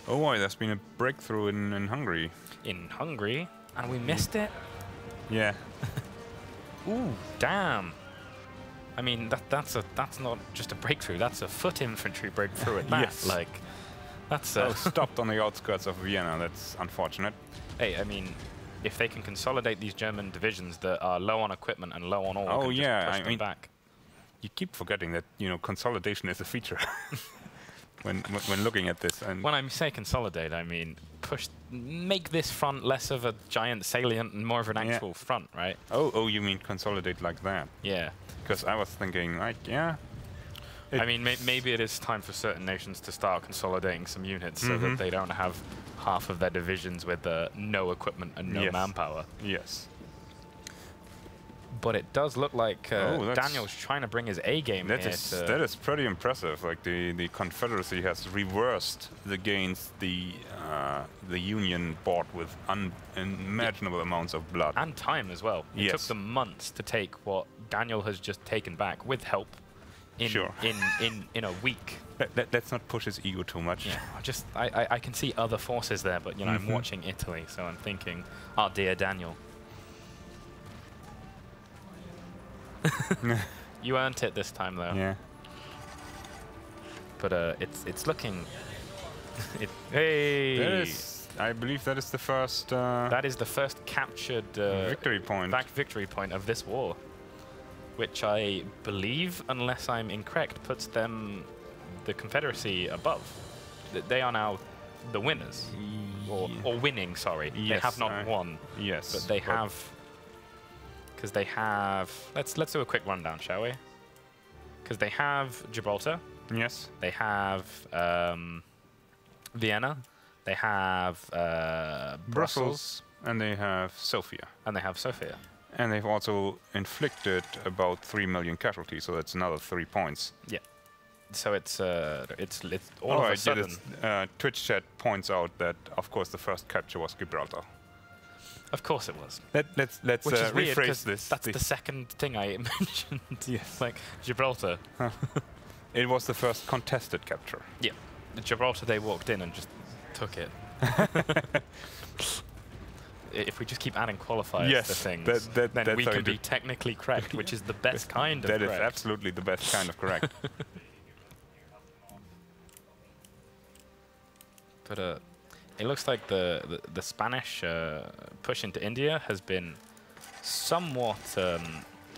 Oh boy, there's been a breakthrough in Hungary. In Hungary? And we missed it? Yeah. Ooh, damn. I mean, that's not just a breakthrough, that's a foot infantry breakthrough at that. Yes. Like, that's stopped on the outskirts of Vienna, that's unfortunate. Hey, I mean, if they can consolidate these German divisions that are low on equipment and low on all, just push them back. You keep forgetting that, you know, consolidation is a feature when looking at this. And when I say consolidate, I mean make this front less of a giant salient and more of an actual front, right? Oh, you mean consolidate like that? Yeah. Because I was thinking, like, yeah. I mean, maybe it is time for certain nations to start consolidating some units so that they don't have half of their divisions with no equipment and no manpower. Yes. But it does look like Daniel's trying to bring his A game here. That is pretty impressive. Like the Confederacy has reversed the gains the Union bought with unimaginable amounts of blood and time as well. It took them months to take what Daniel has just taken back with help in a week. Let's not push his ego too much. Yeah, I can see other forces there, but you know I'm watching Italy, so I'm thinking, oh dear Daniel. You earned it this time, though. Yeah. But it's looking. Hey. I believe that is the first. That is the first captured victory point. Victory point of this war, which I believe, unless I'm incorrect, puts them, the Confederacy, above. They are now the winners, or winning. Sorry, they have not won. Yes, but they have. Because they have, let's do a quick rundown, shall we? Because they have Gibraltar. Yes. They have Vienna. They have Brussels. And they have Sofia. And they have Sofia. And they've also inflicted about 3 million casualties, so that's another 3 points. Yeah. So it's all of a sudden. Twitch chat points out that, of course, the first capture was Gibraltar. Of course it was. Let's rephrase this. That's the second thing I mentioned. Yes. Like Gibraltar. It was the first contested capture. Yeah. Gibraltar, they walked in and just took it. If we just keep adding qualifiers to things, then we can be technically correct, which is the best kind of correct. That is absolutely the best kind of correct. But it looks like the Spanish push into India has been somewhat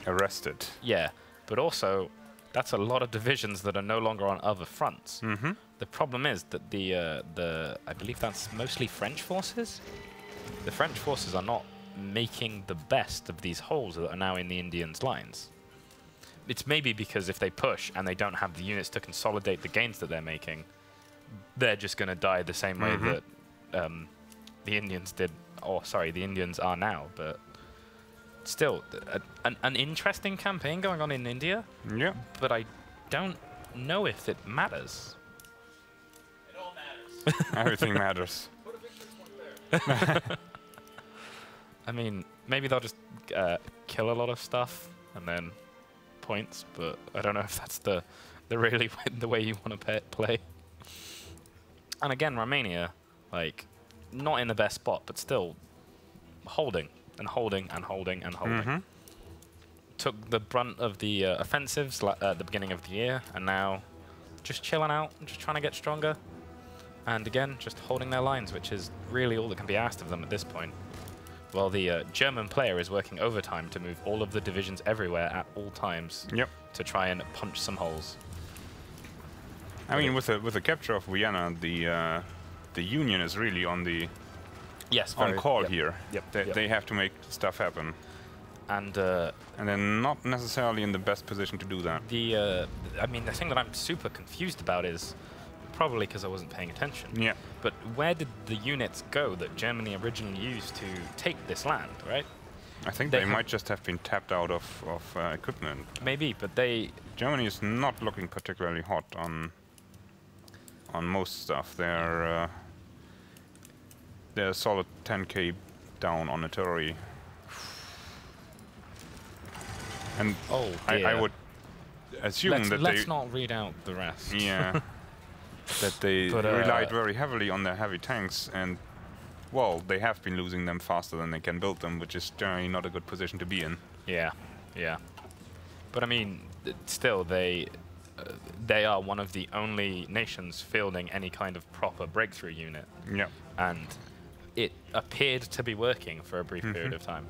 arrested. Yeah, but also that's a lot of divisions that are no longer on other fronts. The problem is that I believe that's mostly French forces. The French forces are not making the best of these holes that are now in the Indians' lines. It's maybe because if they push and they don't have the units to consolidate the gains that they're making, they're just going to die the same way that the Indians did, or sorry, the Indians are now. But still, an interesting campaign going on in India. Yeah. But I don't know if it matters. It all matters. Everything matters. Put a victory point there. I mean, maybe they'll just kill a lot of stuff and then points, but I don't know if that's the really the way you want to play. And again, Romania, like, not in the best spot, but still holding and holding and holding and holding. Took the brunt of the offensives at the beginning of the year, and now just chilling out, just trying to get stronger. And again, just holding their lines, which is really all that can be asked of them at this point. Well, the German player is working overtime to move all of the divisions everywhere at all times to try and punch some holes. I mean, with the capture of Vienna, the Union is really on the on call here. They have to make stuff happen, and they're not necessarily in the best position to do that. I mean, the thing that I'm super confused about is probably because I wasn't paying attention. Yeah. But where did the units go that Germany originally used to take this land, right? I think they might just have been tapped out of equipment. Maybe, but Germany is not looking particularly hot on most stuff. They're a solid 10k down on artillery. And I would assume that let's not read out the rest. Yeah. that they relied very heavily on their heavy tanks, and well, they have been losing them faster than they can build them, which is generally not a good position to be in. Yeah, yeah. But I mean, still, they are one of the only nations fielding any kind of proper breakthrough unit. Yeah. And it appeared to be working for a brief period of time.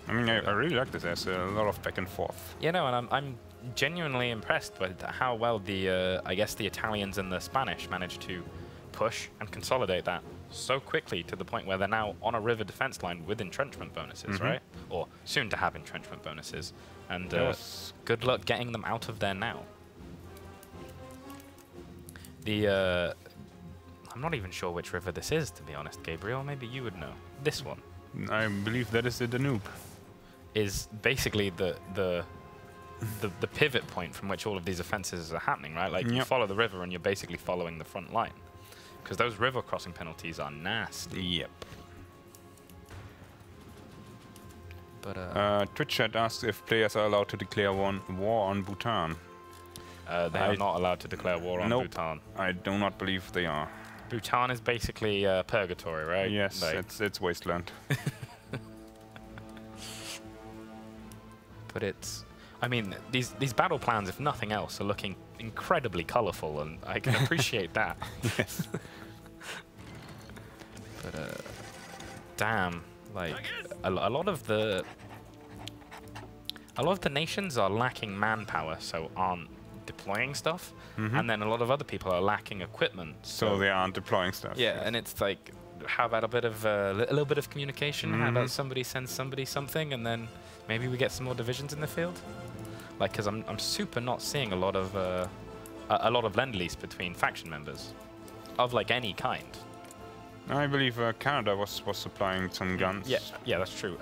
I mean, I really like this. There's a lot of back and forth. You know, and I'm genuinely impressed with how well the, I guess, the Italians and the Spanish managed to push and consolidate that so quickly to the point where they're now on a river defense line with entrenchment bonuses, right? Or soon to have entrenchment bonuses. And good luck getting them out of there now. The, I'm not even sure which river this is, to be honest, Gabriel. Maybe you would know. This one. I believe that is the Danube. Is basically the pivot point from which all of these offenses are happening, right? Like, you follow the river and you're basically following the front line. Because those river crossing penalties are nasty. Yep. But Twitch chat asks if players are allowed to declare war on Bhutan. They are not allowed to declare war on Bhutan. I do not believe they are. Bhutan is basically purgatory, right? Yes, like it's wasteland. But it's, I mean, these battle plans, if nothing else, are looking incredibly colorful, and I can appreciate that. Yes. But damn, like a lot of the nations are lacking manpower, so aren't deploying stuff, and then a lot of other people are lacking equipment, so they aren't deploying stuff. Yeah, and it's like, how about a bit of a little bit of communication? How about somebody sends somebody something, and then maybe we get some more divisions in the field? Like, because I'm super not seeing a lot of lend-lease between faction members of like any kind. I believe Canada was supplying some guns. Yeah, that's true.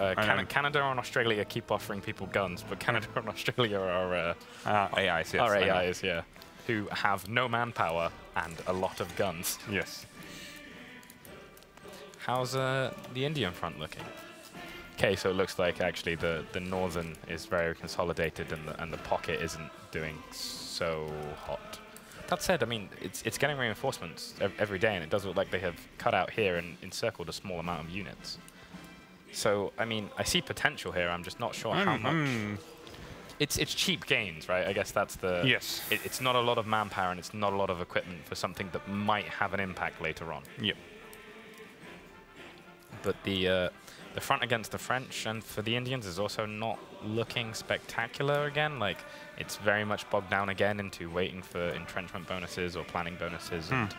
Canada and Australia keep offering people guns, but Canada and Australia are AIs, yes. Are AIs, yeah, who have no manpower and a lot of guns. Yes. How's the Indian front looking? Okay, so it looks like actually the northern is very consolidated and the pocket isn't doing so hot. That said, I mean, it's getting reinforcements every day, and it does look like they have cut out here and encircled a small amount of units. So, I mean, I see potential here. I'm just not sure how much. It's cheap gains, right? I guess that's the... Yes. It's not a lot of manpower, and it's not a lot of equipment for something that might have an impact later on. Yep. But the front against the French and for the Indians is also not looking spectacular again. Like, it's very much bogged down again into waiting for entrenchment bonuses or planning bonuses. And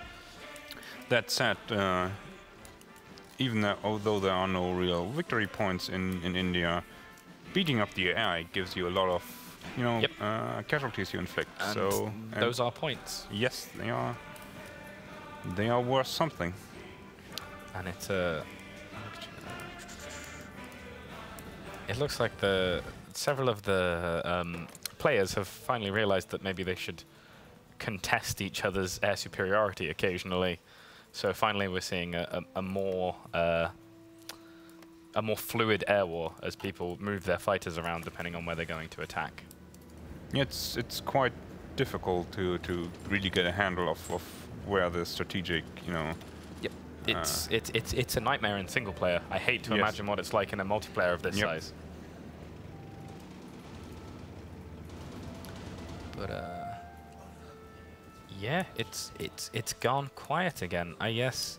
that said, even although there are no real victory points in India, beating up the AI gives you a lot of, you know, casualties you inflict. And those are points. Yes, they are. They are worth something. And it's it looks like several of the players have finally realized that maybe they should contest each other's air superiority occasionally. So finally we're seeing a more fluid air war as people move their fighters around depending on where they're going to attack. It's quite difficult to really get a handle of where the strategic, you know... Yep. It's a nightmare in single player. I hate to imagine what it's like in a multiplayer of this size. But yeah, it's gone quiet again. I guess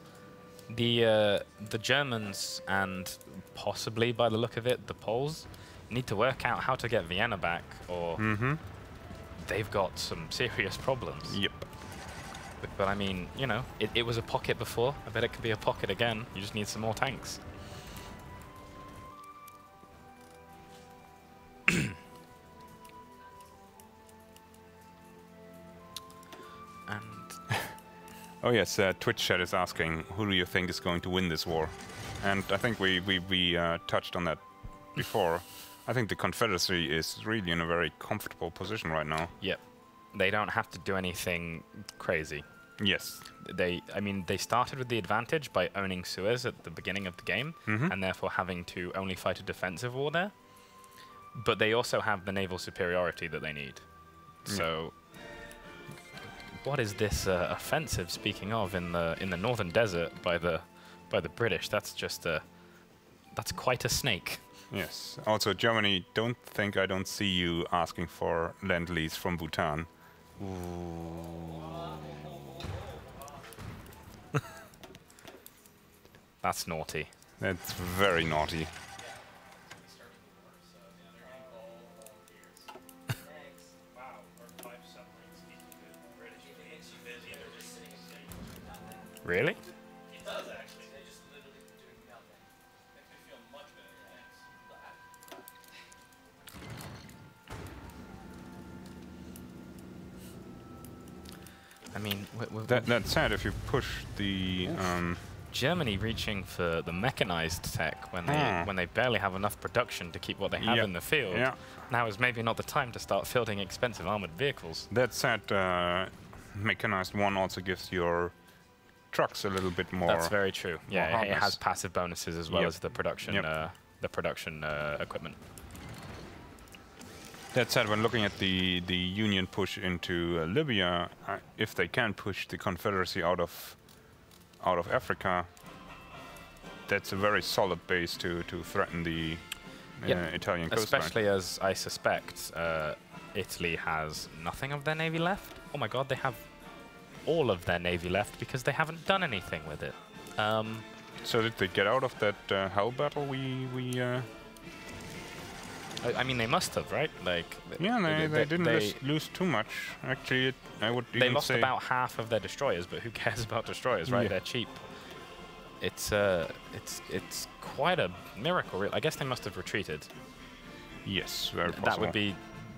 the Germans and possibly, by the look of it, the Poles need to work out how to get Vienna back, or they've got some serious problems. Yep. But I mean, you know, it was a pocket before. I bet it could be a pocket again. You just need some more tanks. Oh yes, Twitch chat is asking, who do you think is going to win this war? And I think we touched on that before. I think the Confederacy is really in a very comfortable position right now. Yep. They don't have to do anything crazy. Yes. I mean, they started with the advantage by owning Suez at the beginning of the game, and therefore having to only fight a defensive war there. But they also have the naval superiority that they need. So what is this offensive? Speaking of, in the northern desert by the British, that's just that's quite a snake. Yes. Also, Germany, don't think I don't see you asking for Lend-Lease from Bhutan. That's naughty. That's very naughty. Really? It does actually. They just literally doing nothing. Makes me feel much better. I mean, That said, if you push the Germany reaching for the mechanized tech when they barely have enough production to keep what they have in the field, now is maybe not the time to start fielding expensive armored vehicles. That said, mechanized one also gives your trucks a little bit more. That's very true. Yeah, it has passive bonuses as well as the production equipment. That said, when looking at the Union push into Libya, if they can push the Confederacy out of Africa, that's a very solid base to threaten the Italian coastline. Especially as I suspect Italy has nothing of their navy left. Oh my God, they have all of their navy left because they haven't done anything with it. So did they get out of that hell battle I mean, they must have, right? Like, yeah, they didn't lose too much. Actually, I would even say... They lost about half of their destroyers, but who cares about destroyers, right? They're cheap. It's quite a miracle. I guess they must have retreated. Yes, very possible.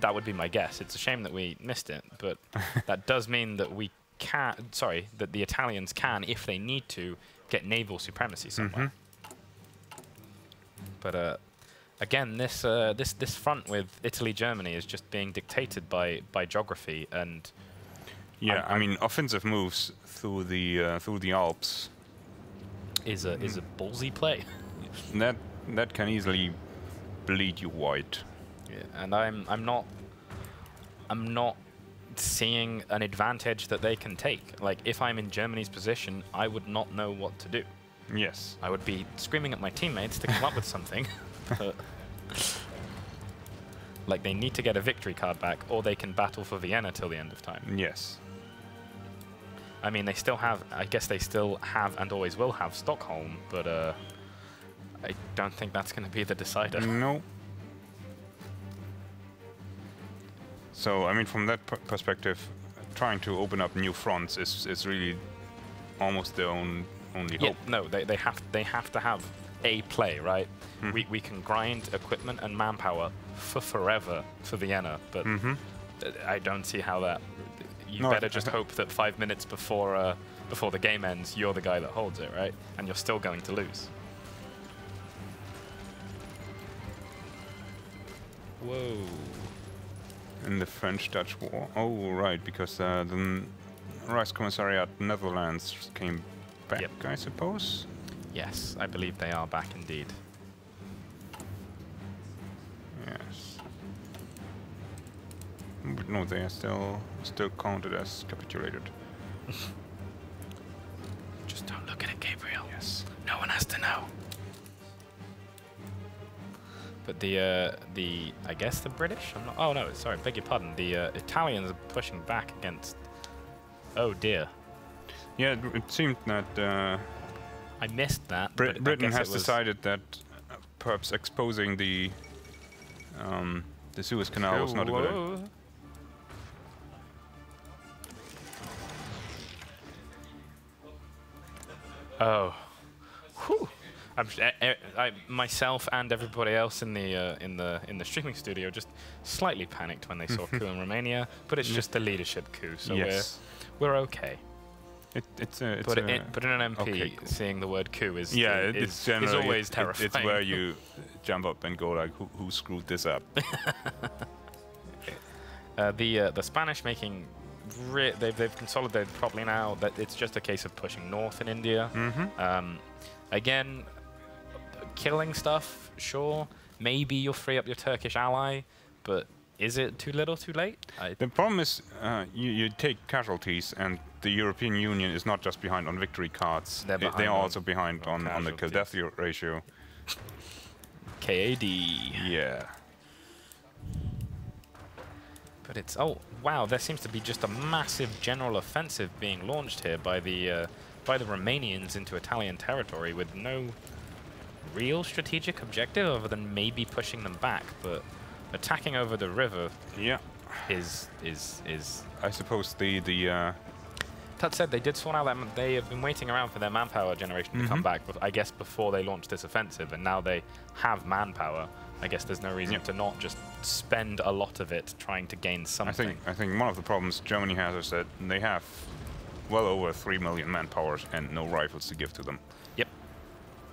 That would be my guess. It's a shame that we missed it, but that does mean that we can... Sorry, that the Italians can, if they need to, get naval supremacy somewhere. But... again, this front with Italy-Germany is just being dictated by geography, and I mean, offensive moves through the Alps is a ballsy play. that can easily bleed you white. Yeah, and I'm not seeing an advantage that they can take. Like, if I'm in Germany's position, I would not know what to do. Yes, I would be screaming at my teammates to come up with something. Like, they need to get a victory card back, or they can battle for Vienna till the end of time. Yes. I mean, they still have... I guess they still have and always will have Stockholm, but I don't think that's going to be the decider. No. So, I mean, from that perspective, trying to open up new fronts is really almost their only hope. No, they have to have a play, right? We can grind equipment and manpower for forever for Vienna, but I don't see how that... You better just hope that 5 minutes before the game ends, you're the guy that holds it, right? And you're still going to lose. Whoa. In the French-Dutch War. Oh, right, because the Reichskommissariat Netherlands came back, I suppose? Yes, I believe they are back indeed. Yes. But no, they are still counted as capitulated. Just don't look at it, Gabriel. Yes. No one has to know. But I guess the British? Oh no, sorry, beg your pardon. The Italians are pushing back against... Oh dear. Yeah, it seemed that... I missed that. Britain has decided that perhaps exposing the Suez Canal was not a good idea. Oh, whew. Myself and everybody else in the streaming studio just slightly panicked when they saw coup in Romania, but it's just a leadership coup, so we're okay. But in an MP, seeing the word coup is always terrifying. It's where you jump up and go like, who screwed this up? The Spanish making they've consolidated properly now. That it's just a case of pushing north in India. Again, killing stuff, sure. Maybe you'll free up your Turkish ally, but is it too little, too late? The problem is you take casualties, and the European Union is not just behind on victory cards. They are also behind on the kill-death ratio. KAD. Yeah. But it's... Oh, wow, there seems to be just a massive general offensive being launched here by the Romanians into Italian territory with no real strategic objective other than maybe pushing them back, but attacking over the river is I suppose the that said, they did sort out that they have been waiting around for their manpower generation to come back, but I guess before they launched this offensive, and now they have manpower. I guess there's no reason to not just spend a lot of it trying to gain something. I think one of the problems Germany has is that they have well over 3 million manpower and no rifles to give to them. Yep.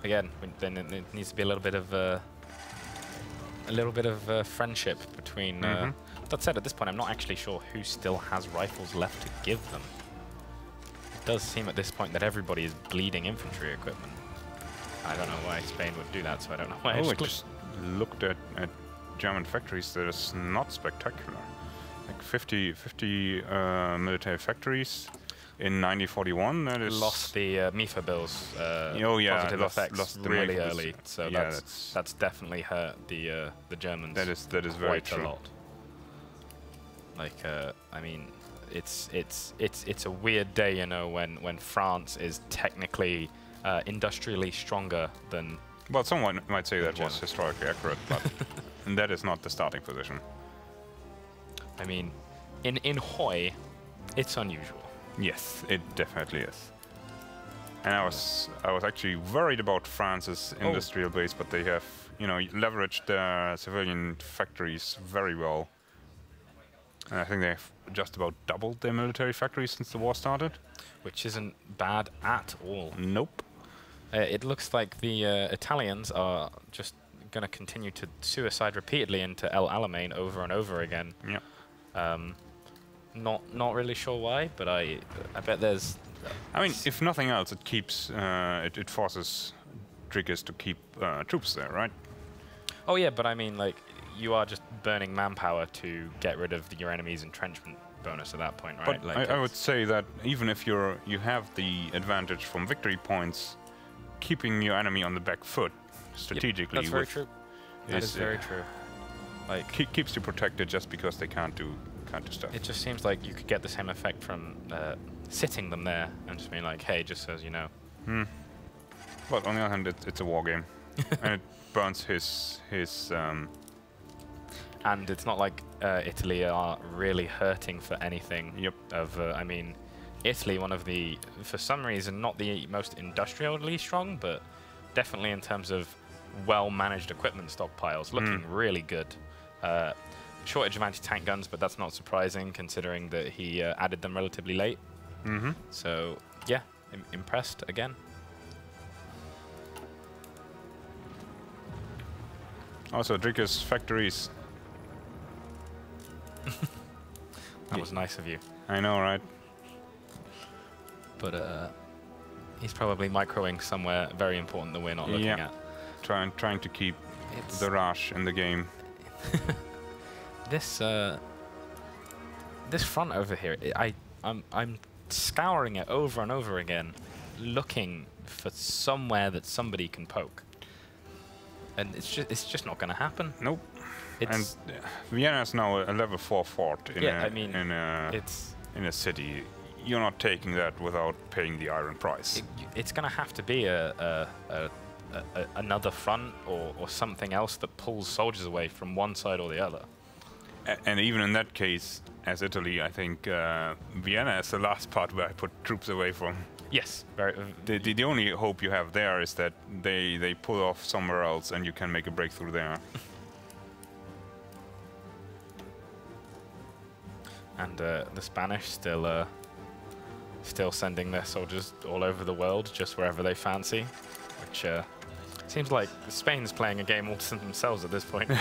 Again, then it needs to be a little bit of friendship between. That said, at this point, I'm not actually sure who still has rifles left to give them. It does seem at this point that everybody is bleeding infantry equipment. I don't know why Spain would do that, so I don't know why. I just looked at German factories. That is not spectacular. Like 50 military factories. In 1941, that is lost the MIFA bills. Positive effects the really early, so that's definitely hurt the Germans. That is very quite true. a lot. Like I mean, it's a weird day, you know, when France is technically industrially stronger than. Well, someone might say that was historically accurate, but and that is not the starting position. I mean, in Hoi, it's unusual. Yes, it definitely is. And I was actually worried about France's industrial base, but they have, you know, leveraged their civilian factories very well. And I think they have just about doubled their military factories since the war started. Which isn't bad at all. Nope. It looks like the Italians are just going to continue to suicide repeatedly into El Alamein over and over again. Yeah. Not really sure why, but I bet there's. I mean, if nothing else, it keeps it forces Driggers to keep troops there, right? Oh yeah, but I mean, like, you are just burning manpower to get rid of your enemy's entrenchment bonus at that point, right? But like I would say that even if you have the advantage from victory points, keeping your enemy on the back foot strategically. That's very true. That is very true. Like, keeps you protected just because they can't do stuff. It just seems like you could get the same effect from sitting them there and just being like, hey, just so you know. But on the other hand, it's a war game, and it burns his. And it's not like Italy are really hurting for anything. Yep. I mean, Italy, for some reason, not the most industrially strong, but definitely in terms of well-managed equipment stockpiles, looking really good. Shortage of anti-tank guns, but that's not surprising considering that he added them relatively late. So, yeah, impressed again. Also, Dricker's factories. That was nice of you. I know, right? But he's probably microing somewhere very important that we're not looking at. Trying to keep the rush in the game. This front over here, I'm scouring it over and over again, looking for somewhere that somebody can poke, and it's just not going to happen. Nope. And Vienna is now a level 4 fort in a city. You're not taking that without paying the iron price. It's going to have to be another front or something else that pulls soldiers away from one side or the other. And even in that case, as Italy, I think Vienna is the last part where I put troops away from. Yes. The only hope you have there is that they pull off somewhere else and you can make a breakthrough there. And the Spanish still sending their soldiers all over the world, just wherever they fancy, which seems like Spain's playing a game all to themselves at this point.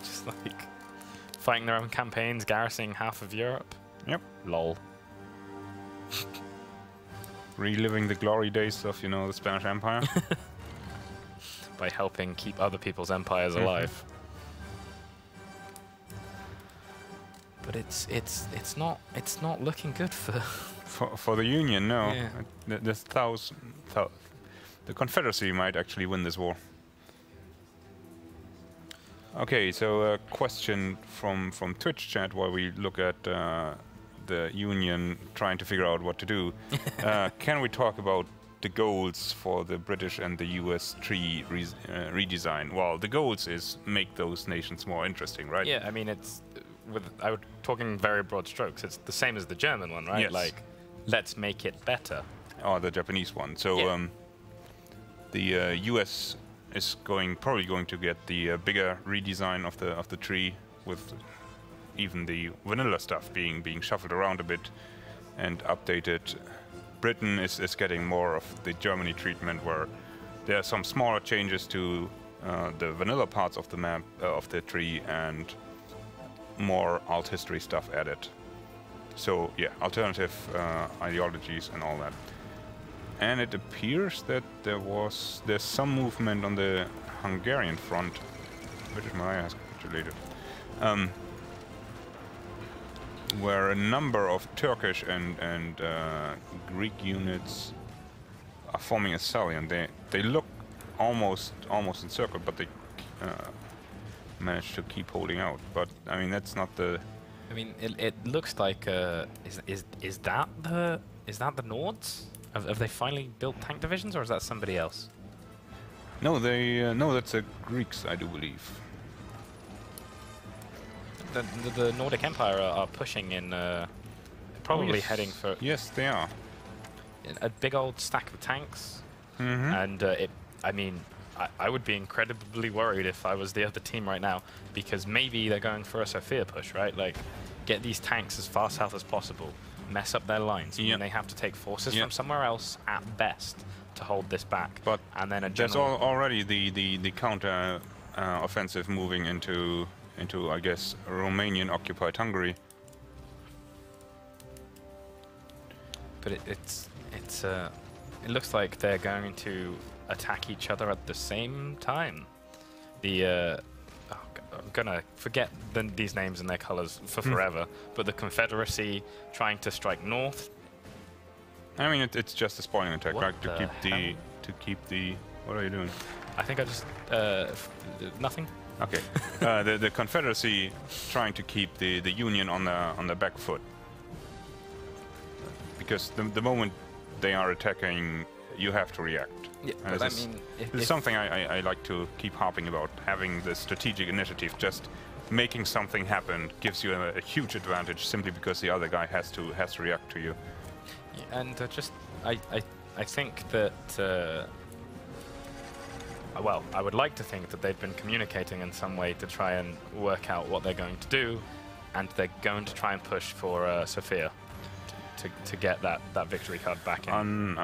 Just like fighting their own campaigns, garrisoning half of Europe. Yep. Lol. Reliving the glory days of, you know, the Spanish Empire. By helping keep other people's empires alive. But it's not looking good for for the Union. No, yeah. The Confederacy might actually win this war. Okay, so a question from Twitch chat while we look at the Union trying to figure out what to do. Can we talk about the goals for the British and the US tree redesign? Well, the goals is make those nations more interesting, right? Yeah, I mean I was talking very broad strokes. It's the same as the German one, right? Yes. Like, let's make it better. Or the Japanese one. So yeah. The US is probably going to get the bigger redesign of the tree, with even the vanilla stuff being shuffled around a bit and updated. Britain is getting more of the Germany treatment, where there are some smaller changes to the vanilla parts of the map of the tree and more alt history stuff added. So yeah, alternative ideologies and all that. And it appears that there's some movement on the Hungarian front, British Malaya has capitulated, where a number of Turkish and Greek units are forming a salient. They look almost encircled, but they managed to keep holding out. But I mean, that's not the. I mean, it looks like is that the Nords? Have they finally built tank divisions, or is that somebody else? No, no, that's the Greeks, I do believe. The Nordic Empire are pushing in, probably heading for. Yes, they are. A big old stack of tanks, and I mean, I would be incredibly worried if I was the other team right now, because maybe they're going for a Sophia push, right? Like, get these tanks as far south as possible, mess up their lines, and they have to take forces from somewhere else at best to hold this back. But and then there's already the counter offensive moving into I guess Romanian occupied Hungary. But it looks like they're going to attack each other at the same time. I'm gonna forget these names and their colors for forever, but the Confederacy trying to strike north. I mean, it's just a spoiling attack, what right? To keep the. What are you doing? I think I just nothing. Okay, the Confederacy trying to keep the Union on the back foot, because the moment they are attacking, you have to react. Yeah, and but I mean, this is something I like to keep harping about. Having the strategic initiative, just making something happen, gives you a huge advantage simply because the other guy has to react to you. Yeah, and I think that. Well, I would like to think that they've been communicating in some way to try and work out what they're going to do, and they're going to try and push for Sophia to get that victory card back in.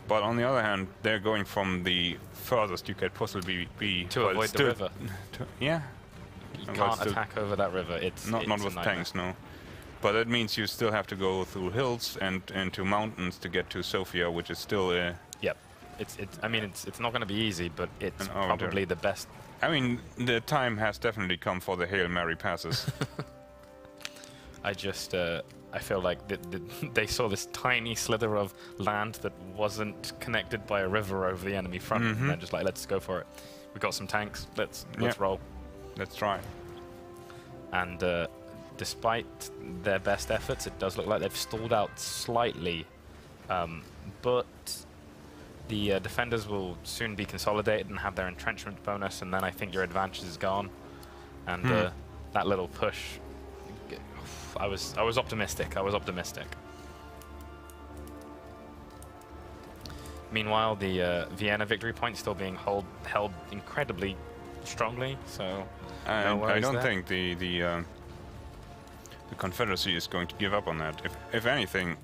But on the other hand, they're going from the furthest you could possibly be to avoid the river. Yeah. You can't attack over that river. It's not with tanks, no. But that means you still have to go through hills and to mountains to get to Sofia, which is still a. Yep. I mean, it's not going to be easy, but it's probably the best. I mean, the time has definitely come for the Hail Mary passes. I feel like they saw this tiny slither of land that wasn't connected by a river over the enemy front, and they're just like, let's go for it. We got some tanks. Let's roll. Let's try. And despite their best efforts, it does look like they've stalled out slightly, but the defenders will soon be consolidated and have their entrenchment bonus, and then I think your advantage is gone. And that little push, I was optimistic. Meanwhile, the Vienna victory point still being held incredibly strongly. So I don't think the Confederacy is going to give up on that. If anything,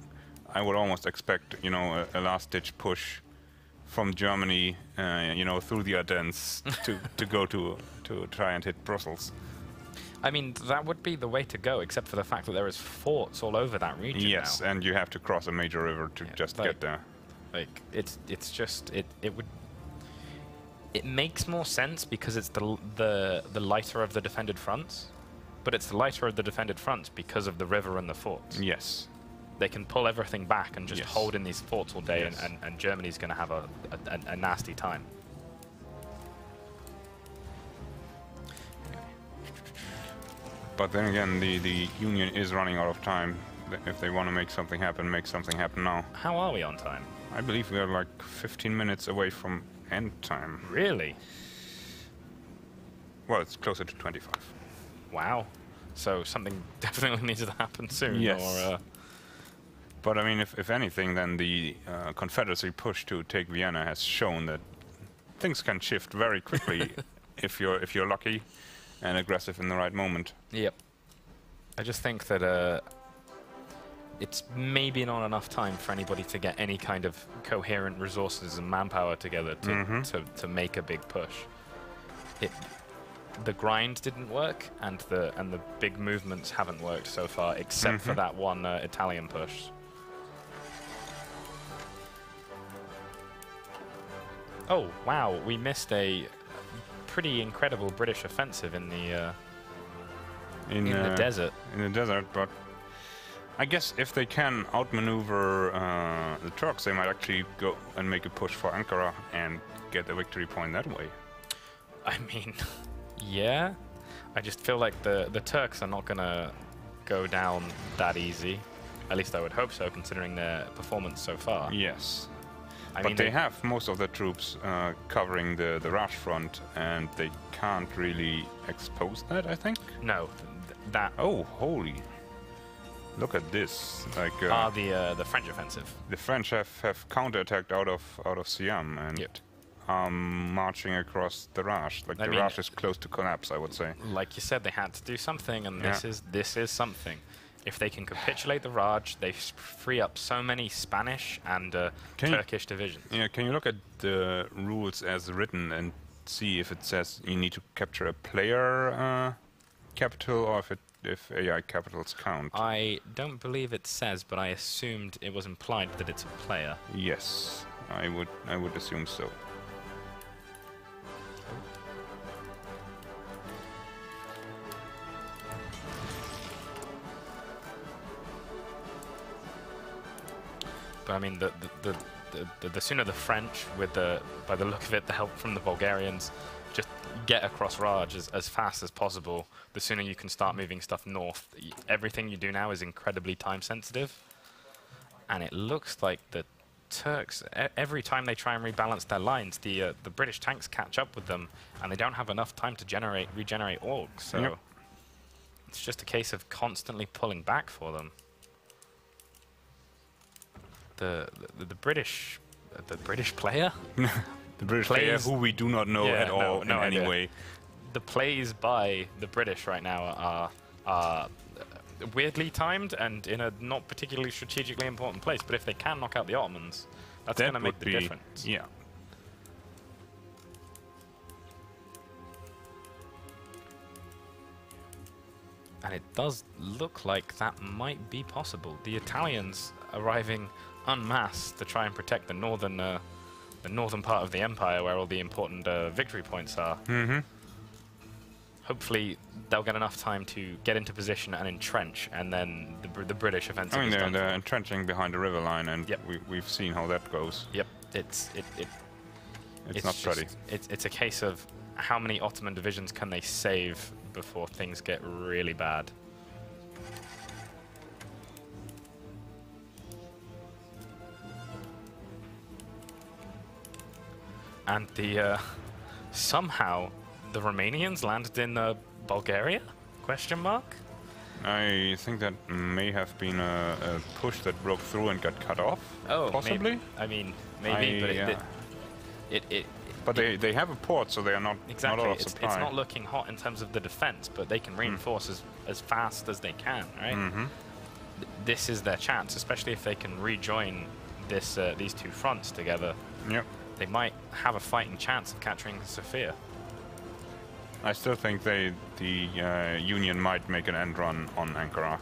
I would almost expect a last-ditch push from Germany, through the Ardennes to go to try and hit Brussels. I mean, that would be the way to go, except for the fact that there is forts all over that region. Yes, now. And you have to cross a major river to just get there. Like it makes more sense because it's the lighter of the defended fronts, But it's the lighter of the defended fronts because of the river and the forts. Yes. They can pull everything back and just hold in these forts all day, and Germany's going to have a nasty time. But then again, the Union is running out of time. If they want to make something happen now. How are we on time? I believe we are like 15 minutes away from end time. Really? Well, it's closer to 25. Wow. So something definitely needs to happen soon. Yes. Or, but I mean, if anything, then the Confederacy push to take Vienna has shown that things can shift very quickly if you're lucky and aggressive in the right moment. Yep. I just think that it's maybe not enough time for anybody to get any kind of coherent resources and manpower together to make a big push. The grind didn't work, and the big movements haven't worked so far, except for that one Italian push. Oh wow, we missed a pretty incredible British offensive in the desert. In the desert, but I guess if they can outmaneuver the Turks, they might actually go and make a push for Ankara and get a victory point that way. I mean, yeah. I just feel like the Turks are not gonna go down that easy. At least I would hope so, considering their performance so far. Yes. I but mean, they have most of the troops covering the Raj front, and they can't really expose that, I think. No, that. Oh, holy! Look at this! Like the French offensive. The French have counterattacked out of Siam and marching across the Raj. Like the Raj is close to collapse, I would say. Like you said, they had to do something, and this is something. If they can capitulate the Raj, they free up so many Spanish and Turkish divisions. Yeah, can you look at the rules as written and see if it says you need to capture a player capital, or if AI capitals count? I don't believe it says, but I assumed it was implied that it's a player. Yes, I would assume so. But I mean, the sooner the French, by the look of it, the help from the Bulgarians, just get across Raj as fast as possible, the sooner you can start moving stuff north. Everything you do now is incredibly time sensitive, and it looks like the Turks, every time they try and rebalance their lines, the British tanks catch up with them, and they don't have enough time to regenerate orgs. So it's just a case of constantly pulling back for them. The British player, the British player who we do not know at all in any way. The plays by the British right now are weirdly timed and in a not particularly strategically important place. But if they can knock out the Ottomans, that's going to make the difference. Yeah. And it does look like that might be possible. The Italians arriving en masse to try and protect the northern part of the empire, where all the important victory points are. Hopefully, they'll get enough time to get into position and entrench, and then the British offensive. I mean, they're entrenching behind the river line, and we've seen how that goes. Yep, it's not pretty. It's a case of how many Ottoman divisions can they save before things get really bad. And somehow the Romanians landed in Bulgaria? Question mark? I think that may have been a push that broke through and got cut off. Oh, possibly. Maybe, but they have a port, so they are not exactly. Not out of supply. It's not looking hot in terms of the defense, but they can reinforce as fast as they can, right? This is their chance, especially if they can rejoin these two fronts together. Yep. They might have a fighting chance of capturing Sofia. I still think the Union might make an end run on Ankara,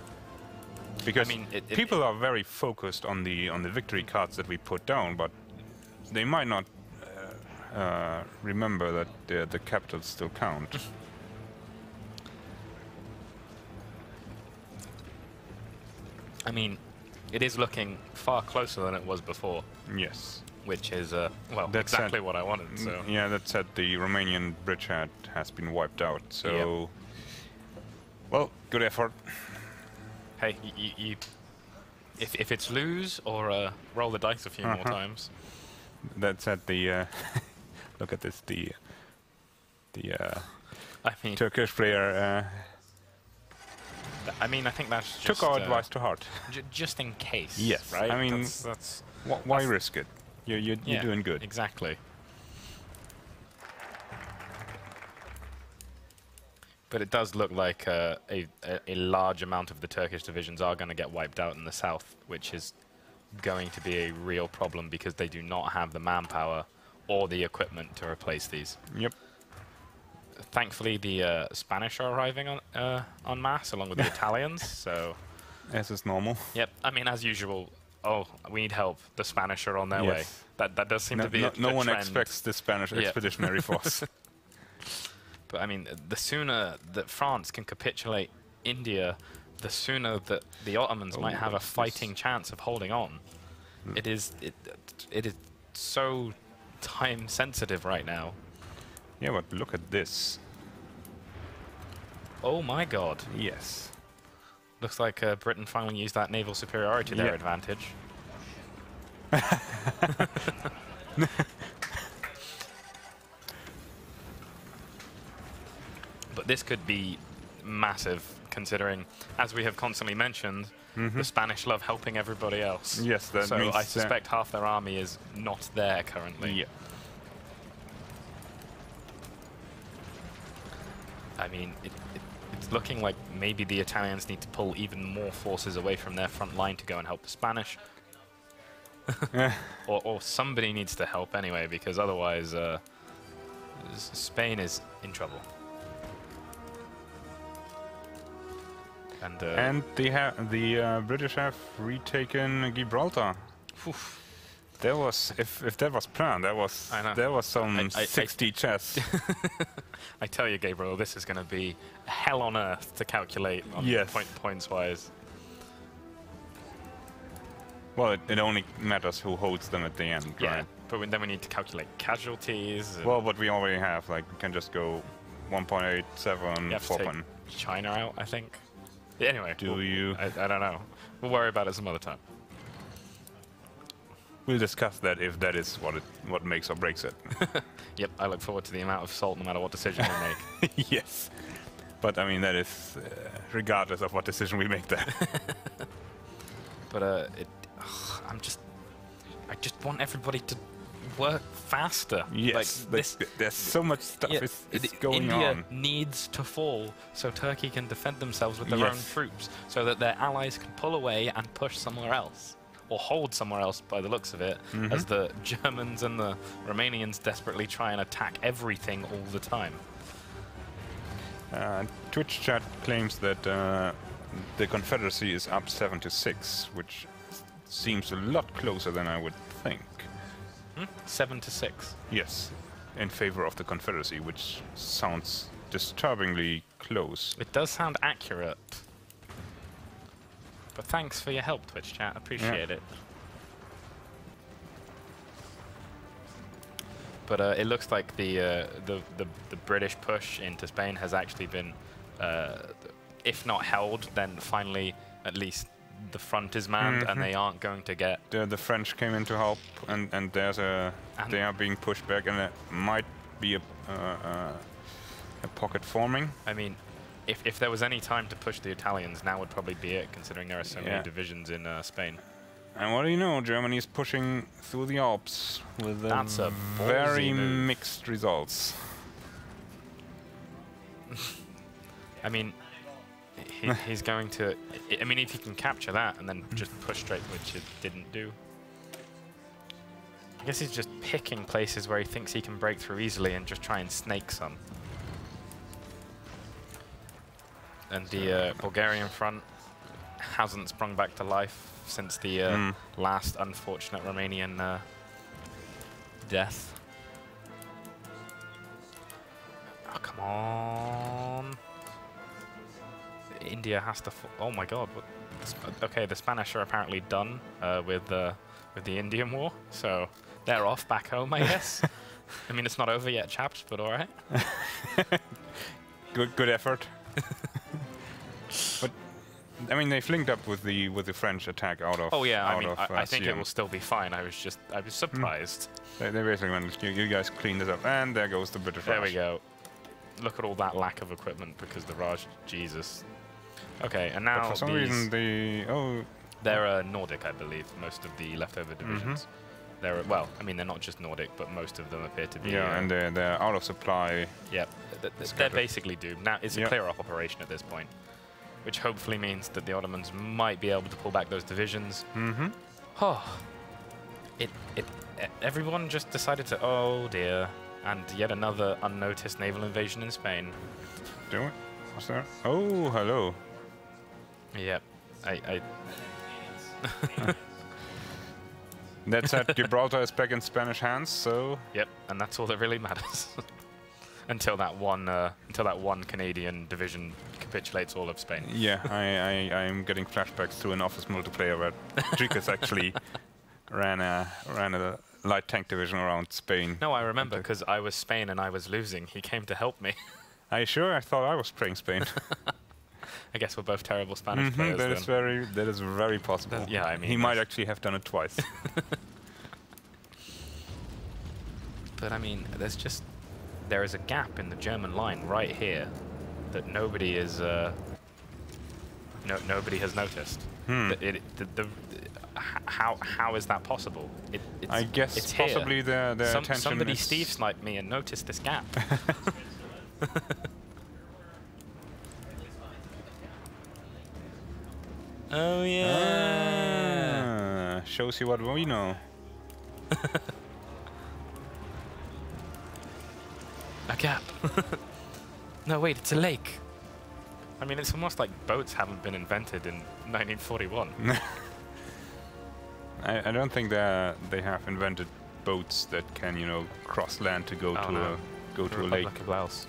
because people are very focused on the victory cards that we put down, but they might not remember that the capitals still count. I mean, it is looking far closer than it was before. Yes. Which is, well, that's exactly what I wanted, so... Yeah, that said, the Romanian bridgehead has been wiped out, so... Yep. Well, good effort. Hey, if it's lose or roll the dice a few more times. That said, the... look at this, the I mean, Turkish player... I mean, I think that's just... Took our advice to heart. Just in case, yes, right? I mean, why risk it? You're doing good. Exactly. But it does look like a large amount of the Turkish divisions are going to get wiped out in the south, which is going to be a real problem because they do not have the manpower or the equipment to replace these. Yep. Thankfully, the Spanish are arriving en masse along with the Italians, so... As is normal. Yep. I mean, as usual... Oh, we need help. The Spanish are on their way. That does seem to be no one trend. expects the Spanish expeditionary force. But I mean, the sooner that France can capitulate India, the sooner that the Ottomans might have a fighting chance of holding on. It is so time sensitive right now. Yeah, but look at this. Oh my God. Yes. Looks like Britain finally used that naval superiority to their advantage. But this could be massive, considering, as we have constantly mentioned, the Spanish love helping everybody else. Yes, that means... So I suspect half their army is not there currently. Yeah. I mean, it's looking like maybe the Italians need to pull even more forces away from their front line to go and help the Spanish. or somebody needs to help anyway, because otherwise Spain is in trouble. And the British have retaken Gibraltar. Oof. There was, if that was planned, there was some 60 chests. I tell you, Gabriel, this is going to be hell on earth to calculate on points wise. Well, it only matters who holds them at the end, right? But then we need to calculate casualties. Well, but we already have, like, we can just go 1.87, 4. China out, I think. Yeah, anyway, I don't know. We'll worry about it some other time. We'll discuss that if that is what makes or breaks it. Yep, I look forward to the amount of salt no matter what decision we make. Yes. But I mean, that is regardless of what decision we make there. But I just want everybody to work faster. Yes, like there's so much stuff is going on. India needs to fall so Turkey can defend themselves with their own troops, so that their allies can pull away and push somewhere else. Or hold somewhere else by the looks of it, as the Germans and the Romanians desperately try and attack everything all the time. Twitch chat claims that the Confederacy is up 7-6, which seems a lot closer than I would think. 7-6? Yes, in favor of the Confederacy, which sounds disturbingly close. It does sound accurate. But thanks for your help, Twitch chat. Appreciate it. But it looks like the British push into Spain has actually been, if not held, then finally at least the front is manned, and they aren't going to get. The French came in to help, and there's they are being pushed back, and there might be a pocket forming. I mean, if there was any time to push the Italians, now would probably be it, considering there are so many divisions in Spain. And what do you know? Germany is pushing through the Alps with very mixed results. I mean, he's going to... I mean, if he can capture that and then just push straight, which it didn't do. I guess he's just picking places where he thinks he can break through easily and just try and snake some. And the Bulgarian front hasn't sprung back to life since the last unfortunate Romanian death. Oh, come on. India has to... Oh my god, Okay, the Spanish are apparently done with the Indian War, so they're off back home, I guess. I mean, it's not over yet, chaps, but all right. Good effort. But I mean, they've linked up with the French attack out of. Oh yeah, I mean, I think Siam. it will still be fine. I was surprised. They basically went, you guys clean this up, and there goes the British. There we go. Look at all that lack of equipment because the Raj, Jesus. Okay, and now but for some reason they're Nordic, I believe. Most of the leftover divisions. They're well, I mean, they're not just Nordic, but most of them appear to be. Yeah, and they're out of supply. Yep, they're basically doomed. Now it's a clear-up operation at this point, which hopefully means that the Ottomans might be able to pull back those divisions. Oh, everyone just decided to. Oh dear, and yet another unnoticed naval invasion in Spain. Do it? What's there? Oh, hello. Yep, I That said, Gibraltar is back in Spanish hands, so. Yep, and that's all that really matters. until that one Canadian division capitulates all of Spain. Yeah, I'm getting flashbacks to an Office multiplayer where Dricus actually ran a light tank division around Spain. No, I remember because I was Spain and I was losing. He came to help me. Are you sure? I thought I was playing Spain. I guess we're both terrible Spanish players. That is very possible. Yeah, I mean, he might actually have done it twice. But I mean, there is a gap in the German line right here that nobody is nobody has noticed. How is that possible? I guess it's possibly their attention. Somebody Steve sniped me and noticed this gap. Oh yeah. Shows you what we know. A gap. No, wait, it's a lake. I mean, it's almost like boats haven't been invented in 1941. I don't think they have invented boats that can, cross land to go to a lake. Like Laos.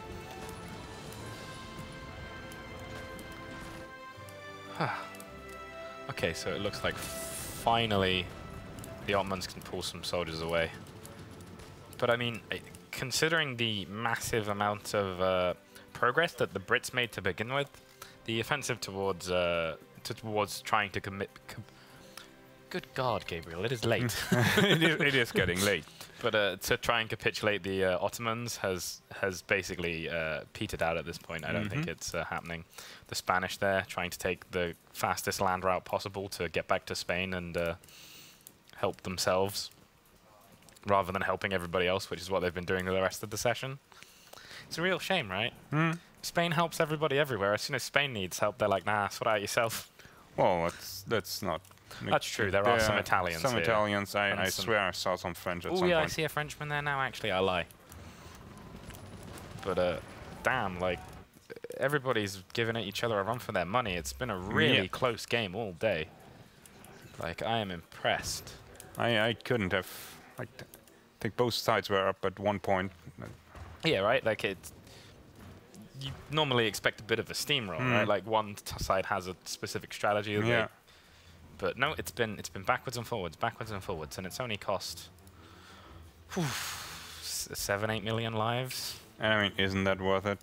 Okay, so it looks like finally the Ottomans can pull some soldiers away. But I mean, considering the massive amount of progress that the Brits made to begin with, the offensive towards trying to commit... Good God, Gabriel, it is late. it is getting late. But to try and capitulate the Ottomans has basically petered out at this point. I don't think it's happening. The Spanish there trying to take the fastest land route possible to get back to Spain and help themselves, rather than helping everybody else, which is what they've been doing the rest of the session. It's a real shame, right? Spain helps everybody everywhere. As soon as Spain needs help, they're like, nah, sort out yourself. Well, that's not... That's true. There are some Italians. Some Italians. I swear I saw some French at some point. Oh yeah, I see a Frenchman there now. Actually, I lie. But damn, like everybody's giving each other a run for their money. It's been a really close game all day. Like I am impressed. I couldn't have. I think both sides were up at one point. Yeah, right. Like it's. You normally expect a bit of a steamroll, right? Like one side has a specific strategy. That but no, it's been backwards and forwards, and it's only cost 7-8 million lives. I mean, isn't that worth it?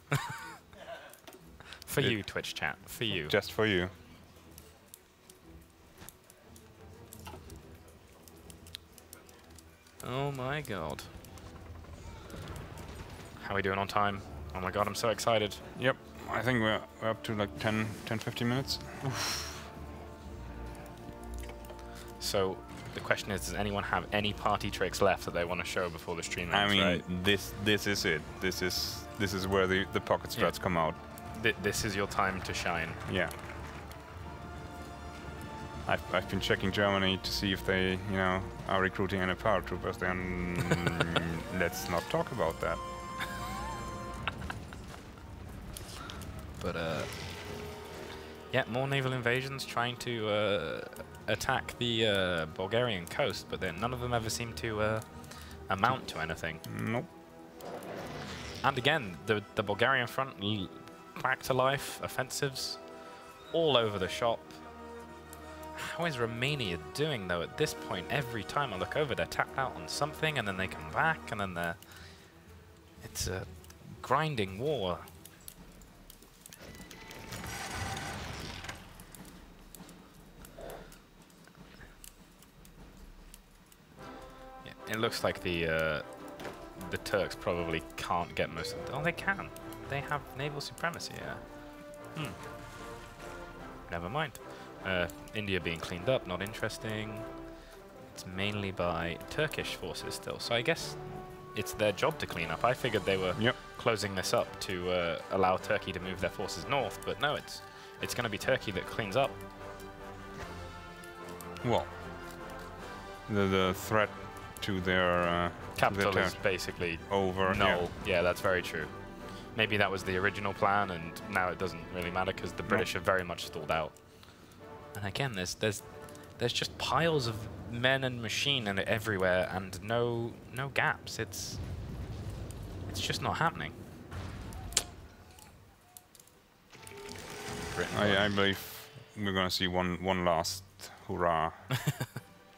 For you, Twitch chat, for you. Just for you. Oh my God. How are we doing on time? Oh my God, I'm so excited. Yep, I think we're up to like 10-15 minutes. Oof. So the question is, does anyone have any party tricks left that they want to show before the stream ends? I mean, right? this is it. This is where the pocket strats come out. This is your time to shine. Yeah. I've been checking Germany to see if they, are recruiting any paratroopers. Then let's not talk about that. But yeah, more naval invasions trying to attack the Bulgarian coast, but then none of them ever seem to amount to anything. Nope. And again, the Bulgarian front back to life, offensives all over the shop. How is Romania doing, though, at this point? Every time I look over, they're tapped out on something, and then they come back, and then they're... It's a grinding war. Yeah, it looks like the Turks probably can't get most of... Oh, they can. They have naval supremacy, yeah. Never mind. India being cleaned up, not interesting. It's mainly by Turkish forces still, so I guess it's their job to clean up. I figured they were closing this up to allow Turkey to move their forces north, but no, it's going to be Turkey that cleans up. Well, the threat to their capital is basically over. null. Yeah, that's very true. Maybe that was the original plan, and now it doesn't really matter because the British have very much stalled out. And again, there's just piles of men and machine and everywhere, and no gaps. It's just not happening. I believe we're gonna see one last hurrah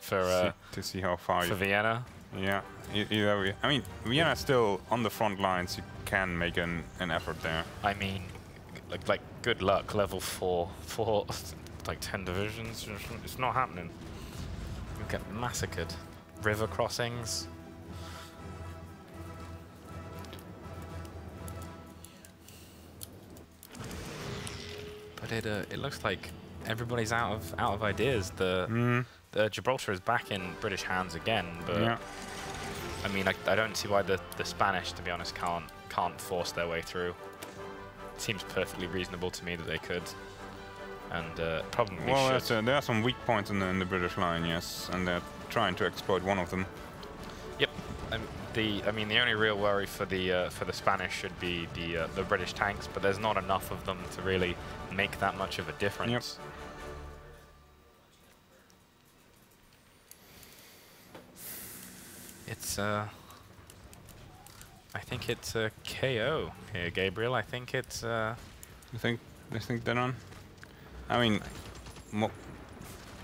for to see how far for Vienna. Yeah, either way. I mean, Vienna's still on the front lines. You can make an effort there. I mean, like good luck, level 4, like 10 divisions. It's not happening. You get massacred. River crossings. But it looks like everybody's out of ideas. The Gibraltar is back in British hands again, but I mean, I don't see why the Spanish, to be honest, can't force their way through. It seems perfectly reasonable to me that they could, and probably should. There are some weak points in the British line, yes, and they're trying to exploit one of them. Yep. I mean, the only real worry for the Spanish should be the British tanks, but there's not enough of them to really make that much of a difference. Yep. It's I think it's a KO here, Gabriel. I think it's You think they're on? I mean,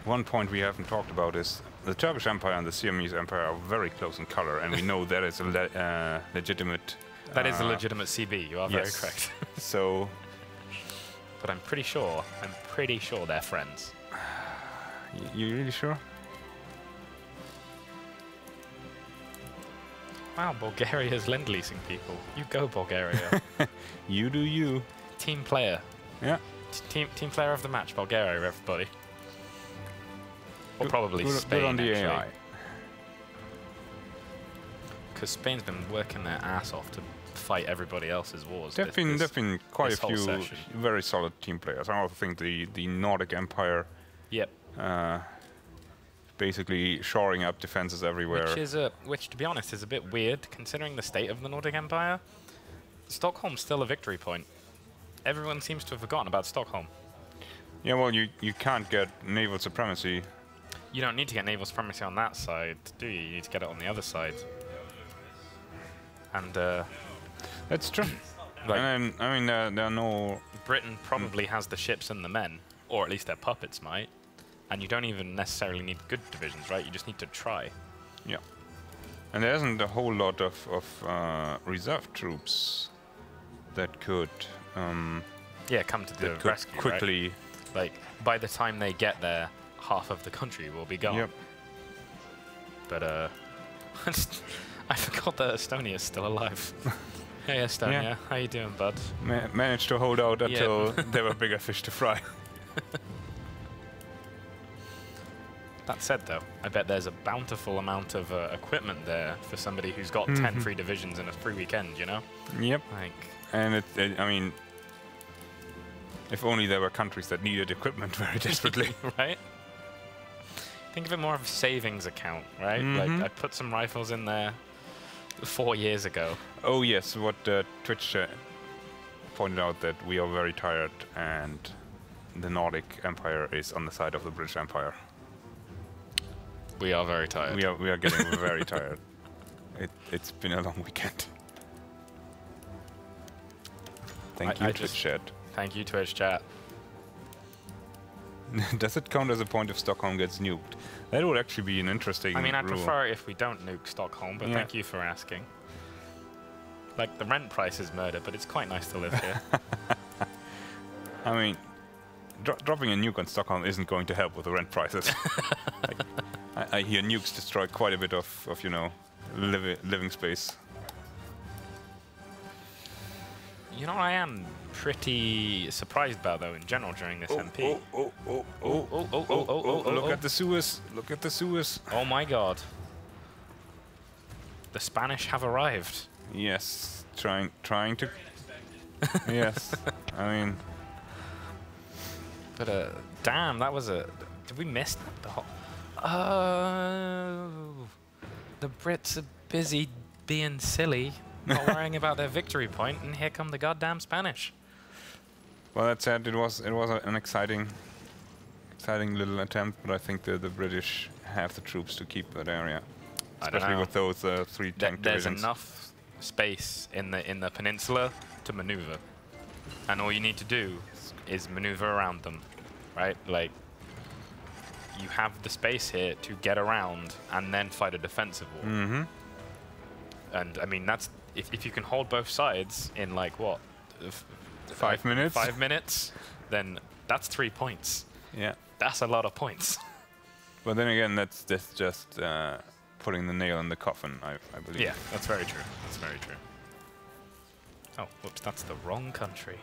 one point we haven't talked about is the Turkish Empire and the Siamese Empire are very close in color, and we know that is a legitimate. That is a legitimate CB. You are very correct. So, but I'm pretty sure they're friends. You really sure? Wow, Bulgaria's lend-leasing people. You go, Bulgaria. You do you. Team player. Yeah. Team player of the match, Bulgaria, everybody. Or probably Spain, good on the AI. Because Spain's been working their ass off to fight everybody else's wars. There've been quite a few very solid team players. I also think the Nordic Empire. Yep. Basically shoring up defenses everywhere. Which, to be honest, is a bit weird considering the state of the Nordic Empire. Stockholm's still a victory point. Everyone seems to have forgotten about Stockholm. Yeah, well, you can't get naval supremacy. You don't need to get naval supremacy on that side, do you? You need to get it on the other side. And that's true. Like, and I mean, there are no. Britain probably has the ships and the men, or at least their puppets might. And you don't even necessarily need good divisions, right? You just need to try. Yeah. And there isn't a whole lot of reserve troops that could. Come to the rescue quickly. Right? Like by the time they get there, half of the country will be gone. Yep. But I forgot that Estonia's still alive. Hey Estonia, how you doing, bud? Managed to hold out until there were bigger fish to fry. That said, though, I bet there's a bountiful amount of equipment there for somebody who's got 10 free divisions in a free weekend, you know? Yep. Like, and I mean, if only there were countries that needed equipment very desperately. Right? Think of it more of a savings account, right? Like, I put some rifles in there 4 years ago. Oh, yes. What Twitch pointed out that we are very tired and the Nordic Empire is on the side of the British Empire. We are very tired. We are getting very tired. It's been a long weekend. Thank you, Twitch chat. Thank you, Twitch chat. Does it count as a point if Stockholm gets nuked? That would actually be an interesting I mean, I'd rule. prefer if we don't nuke Stockholm, but thank you for asking. Like, the rent price is murder, but it's quite nice to live here. I mean, dropping a nuke on Stockholm isn't going to help with the rent prices. Like, I hear nukes destroy quite a bit of you know, living space. You know what I am pretty surprised about, though, in general during this MP? Look at the Suez! Look at the Suez! Oh my god. The Spanish have arrived. Yes, trying to... Yes, I mean... But, damn, that was a... Did we miss that? The whole... Oh... The Brits are busy being silly, not worrying about their victory point, and here come the goddamn Spanish. Well, that said, it was an exciting little attempt, but I think the British have the troops to keep that area, especially with those 3 tank divisions. There's enough space in the peninsula to maneuver, and all you need to do is maneuver around them, right? Like, you have the space here to get around and then fight a defensive war. Mm-hmm. And I mean, that's if you can hold both sides in like what, 5 minutes? 5 minutes, then that's 3 points. Yeah, that's a lot of points. But then again, that's just putting the nail in the coffin, I believe. Yeah, that's very true. That's very true. Oh, whoops, that's the wrong country.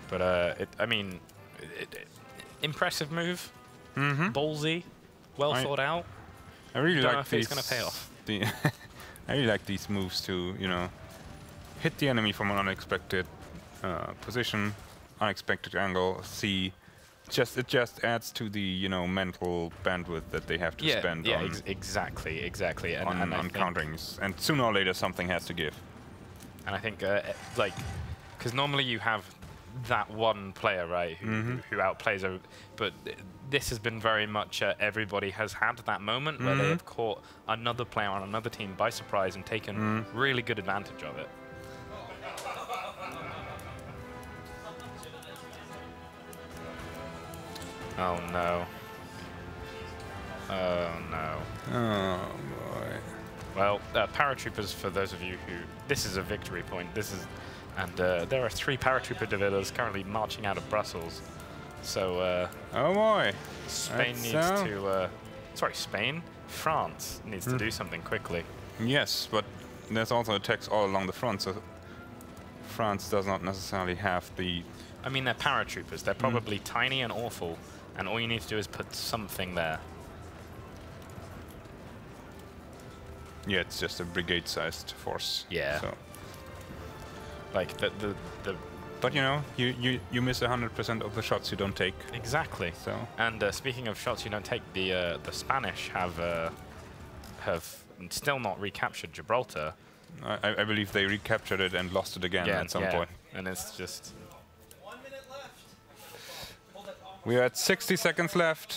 But I mean, impressive move. Mm-hmm. Ballsy, well thought out. I really Don't like know if it's going to pay off. I really like these moves to, you know, hit the enemy from an unexpected position, unexpected angle. See, it just adds to the, you know, mental bandwidth that they have to spend on exactly, on countering. And sooner or later something has to give. And I think like, because normally you have that one player, right, who outplays, but this has been very much everybody has had that moment where they have caught another player on another team by surprise and taken really good advantage of it. Oh no. Oh no. Oh boy. Well, paratroopers, for those of you who... This is a victory point. This is... And there are 3 paratrooper divisions currently marching out of Brussels. So, oh boy. Spain needs to... sorry, Spain? France needs to do something quickly. Yes, but there's also attacks all along the front, so France does not necessarily have the... I mean, they're paratroopers. They're probably tiny and awful, and all you need to do is put something there. Yeah, it's just a brigade-sized force. Yeah. So. Like the But you know, you miss 100% of the shots you don't take. Exactly. So. And speaking of shots you don't take, the Spanish have still not recaptured Gibraltar. I believe they recaptured it and lost it again at some point. And it's just... 1 minute left. We are at 60 seconds left.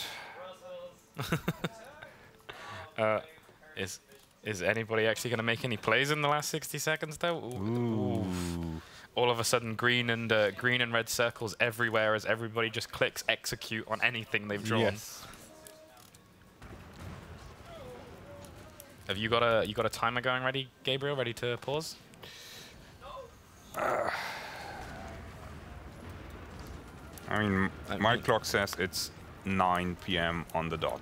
Is anybody actually going to make any plays in the last 60 seconds, though? Ooh. All of a sudden, green and red circles everywhere as everybody just clicks execute on anything they've drawn. Yes. Have you got a timer going ready, Gabriel? Ready to pause? I mean, my clock says it's 9 p.m. on the dot.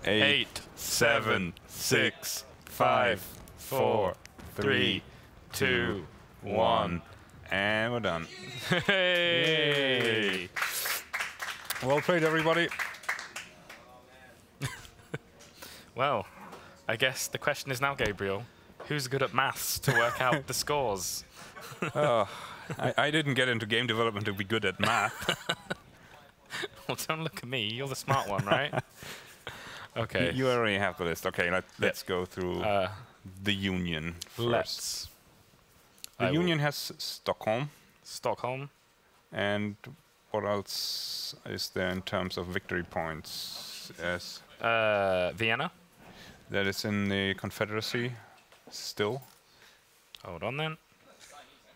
8, 7, 6, 5, 4, 3, 2, 1, and we're done. Hey! Well played, everybody. Well, I guess the question is now, Gabriel, who's good at maths to work out the scores? Oh, I didn't get into game development to be good at math. Well, don't look at me. You're the smart one, right? Okay. You already have the list. Okay, let's go through the Union first. The Union has Stockholm. Stockholm. And what else is there in terms of victory points? Yes. Vienna. That is in the Confederacy still. Hold on then.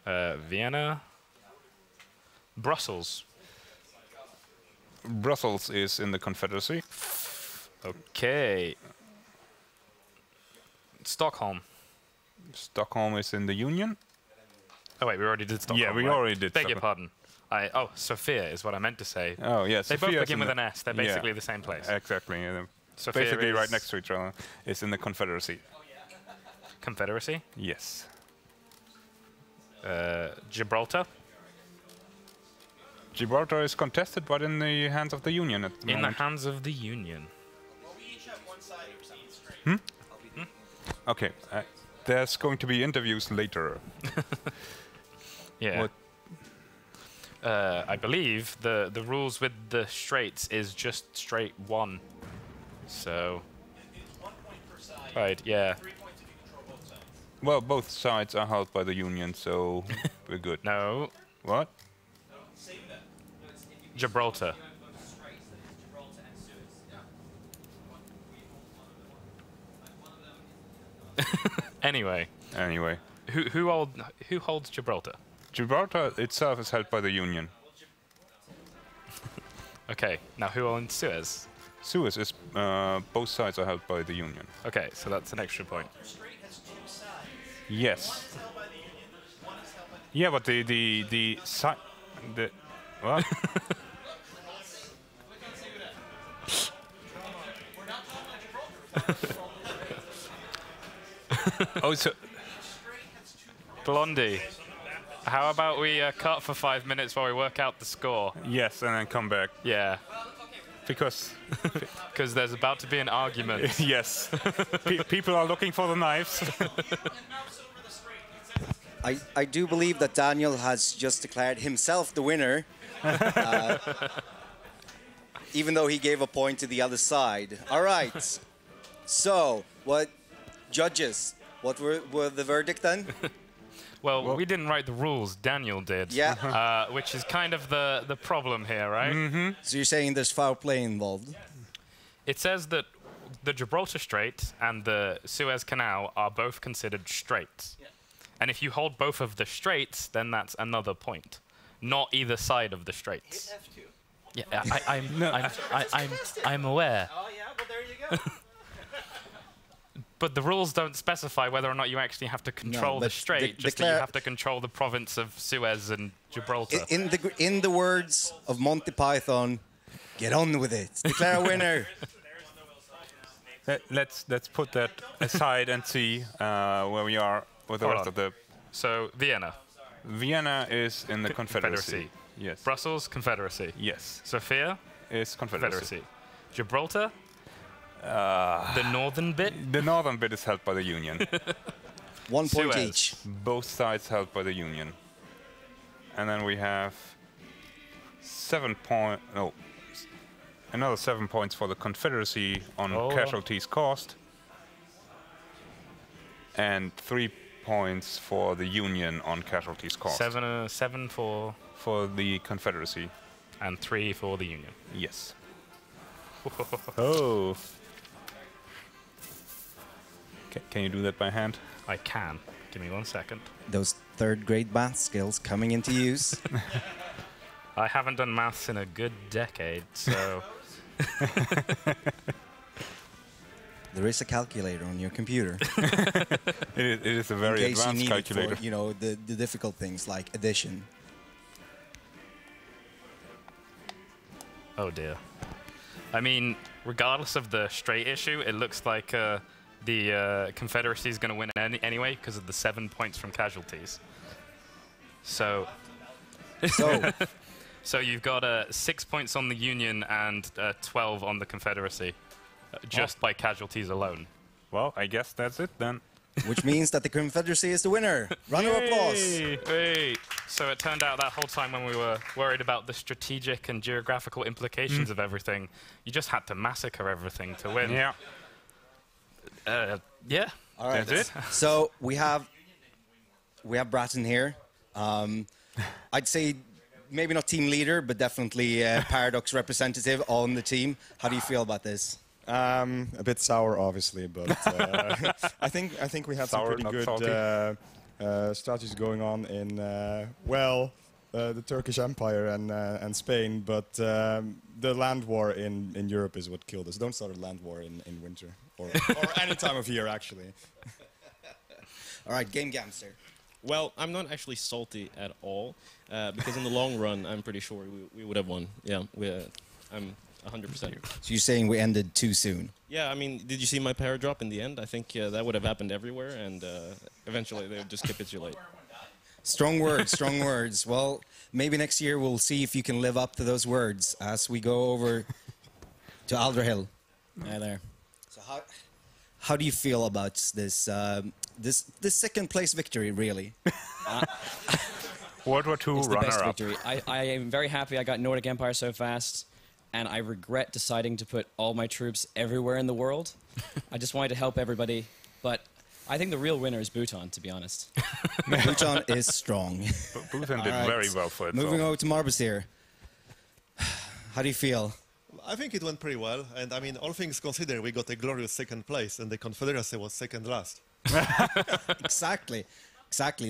Vienna. Brussels. Brussels is in the Confederacy. Okay. Stockholm. Stockholm is in the Union. Oh wait, we already did Stockholm. Yeah, we right? already did. Beg your pardon. Sofia is what I meant to say. Oh yes, they both begin with an S. They're basically the same place. Exactly. Yeah, Sofia basically right next to each other. It's in the Confederacy. Confederacy? Yes. Gibraltar? Gibraltar is contested, but in the hands of the Union at the moment. In the hands of the Union. Well, we each have one side or something straight. Okay. There's going to be interviews later. Yeah. I believe the rules with the straights is just straight 1. So. It's 1 point per side. Right. Yeah. 3 points if you control both sides. Well, both sides are held by the Union, so we're good. No. What? No, save that. No, it's if you Gibraltar. you have both straights, then it's Gibraltar and Suez. Yeah. One of them. Anyway. Anyway. Who holds Gibraltar? Gibraltar itself is held by the Union. Okay. Now who owns Suez? Suez is both sides are held by the Union. Okay, so that's an extra point. Your strait has 2 sides. Yes. One is held by the Union, one is held by the Yeah, but the side the what? We're not talking about Gibraltar. Oh, so Blondie. How about we cut for 5 minutes while we work out the score? yes, and then come back Yeah, because because there's about to be an argument. yes, people are looking for the knives. I do believe that Daniel has just declared himself the winner, even though he gave a point to the other side. All right. So, judges? What were the verdict then? Well, we didn't write the rules. Daniel did. Yeah. Which is kind of the problem here, right? Mm-hmm. So you're saying there's foul play involved? It says that the Gibraltar Strait and the Suez Canal are both considered straits. Yeah. And if you hold both of the straits, then that's another point. Not either side of the straits. Hit F2. Yeah, I'm aware. Oh, yeah, well, there you go. But the rules don't specify whether or not you actually have to control the strait, just that you have to control the province of Suez and Gibraltar. In the words of Monty Python, get on with it. Declare a winner. Let's put that aside and see where we are with the rest of the. So Vienna. Vienna is in the Confederacy. Yes. Brussels, Confederacy. Yes. Sofia is Confederacy. Gibraltar. The northern bit? The northern bit is held by the Union. 1 point Suez. each. Both sides held by the Union. And then we have another 7 points for the Confederacy on casualties cost. And 3 points for the Union on casualties cost. 7 for the Confederacy. And 3 for the Union. Yes. Oh. Can you do that by hand? I can. Give me 1 second. Those third-grade math skills coming into use. I haven't done maths in a good decade, so... There is a calculator on your computer. It is a very in case advanced you need calculator. it for, the difficult things like addition. Oh dear. I mean, regardless of the strait issue, it looks like the Confederacy is going to win anyway because of the 7 points from casualties. So you've got 6 points on the Union and 12 on the Confederacy, just by casualties alone. Well, I guess that's it then. Which means that the Confederacy is the winner. Round of applause. Hey. So it turned out that whole time when we were worried about the strategic and geographical implications of everything, you just had to massacre everything to win. Yeah. Yeah. All right. That's it. So we have Bratton here. I'd say maybe not team leader, but definitely Paradox representative on the team. How do you feel about this? A bit sour, obviously, but I think we had some Sour, pretty not good salty. strategies going on in, well, the Turkish Empire and Spain, but the land war in Europe is what killed us. Don't start a land war in winter, or any time of year, actually. All right, Game Gamster. Well, I'm not actually salty at all, because in the long run, I'm pretty sure we would have won. Yeah, I'm 100%. So you're saying we ended too soon? Yeah, I mean, did you see my power drop in the end? I think that would have happened everywhere, and eventually they would just capitulate. Strong words, strong words. Well, maybe next year we'll see if you can live up to those words as we go over to Alderhill. Hi there. So how do you feel about this this second place victory, really? World War II runner-up. I am very happy I got Nordic Empire so fast, and I regret deciding to put all my troops everywhere in the world. I just wanted to help everybody, but I think the real winner is Bhutan, to be honest. Bhutan is strong. Bhutan did very well for itself. Moving over to Marbus here. How do you feel? I think it went pretty well, and I mean, all things considered, we got a glorious second place, and the Confederacy was second last. Exactly.